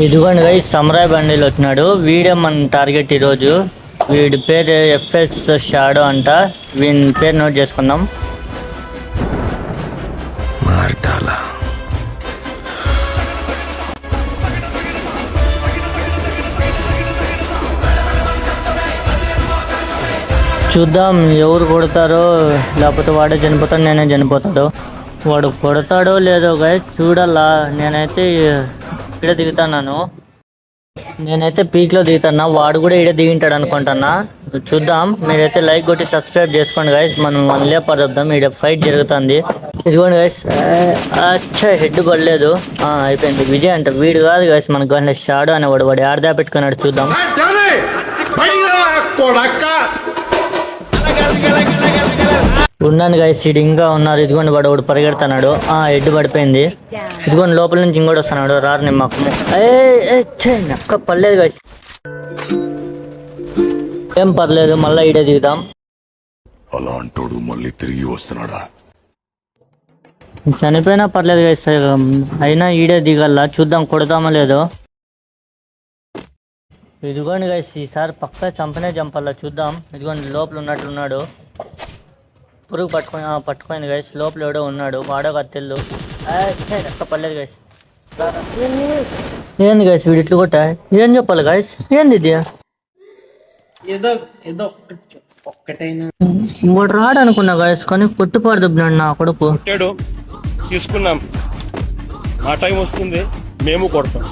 ఇదిగోండి గైస్, సమ్రాయ్ బండిలో వచ్చినాడు. వీడే మన టార్గెట్ ఈరోజు. వీడి పేరు ఎఫ్ఎస్ షాడో అంట. వీని పేరు నోట్ చేసుకుందాం. చూద్దాం ఎవరు కొడతారో, లేకపోతే వాడే చనిపోతాడు, నేనే చనిపోతాడు. వాడు కొడతాడో లేదో గైస్ చూడాలా. నేనైతే ఇక్కడ దిగుతాను. నేనైతే పీక్లో దిగుతున్నా. వాడు కూడా ఇక్కడ దిగింటాడు అనుకుంటున్నా. చూద్దాం. మీరైతే లైక్ కొట్టి సబ్స్క్రైబ్ చేసుకోండి గైస్. మనం వన్లే పడొద్దాం. ఇక్కడ ఫైట్ జరుగుతుంది. ఇదిగోండి గైస్. అచ్చా, హెడ్ పడలేదు. అయిపోయింది. విజయ్ అంట. వీడు కాదు గైస్, మన గంట షాడో అనేవాడు. వాడు ఆడదా పెట్టుకున్నాడు. చూద్దాం. ఉన్నాను గైస్, సీడ్ ఇంకా ఉన్నారు. ఇదిగోండి వాడు ఒకడు పరిగెడుతున్నాడు. హెడ్ పడిపోయింది. ఇదిగోండి లోపల నుంచి ఇంకోటి వస్తున్నాడు. రారు నిమ్మకము. నక్క పర్లేదు గైస్, ఏం పర్లేదు. మళ్ళీ ఈడే దిగుదాం. అలాంటోడు మళ్ళీ తిరిగి వస్తున్నాడా? చనిపోయినా పర్లేదు గైస్, అయినా ఈడే దిగల్లా. చూద్దాం కొడతామో లేదో. ఇదిగోండి గైస్, ఈసారి పక్కా చంపల్లా. చూద్దాం. ఇదిగోండి లోపల ఉన్నట్టున్నాడు. పురుగు పట్టుకోయింది గైస్. లోపల ఎవడో ఉన్నాడు. వాడో కత్తెళ్ళు. ఎక్క పర్లేదు గైస్. ఏంది గైస్ వీడు ఇట్లు కొట్టా? ఏం చెప్పాలి గైస్? ఏంది ఇది? ఇంకోటి రాడు అనుకున్నా గైస్, కానీ కొట్టుపడదు నా కొడుకు. తీసుకున్నాం. మా టైం వస్తుంది, మేము కొడతాం.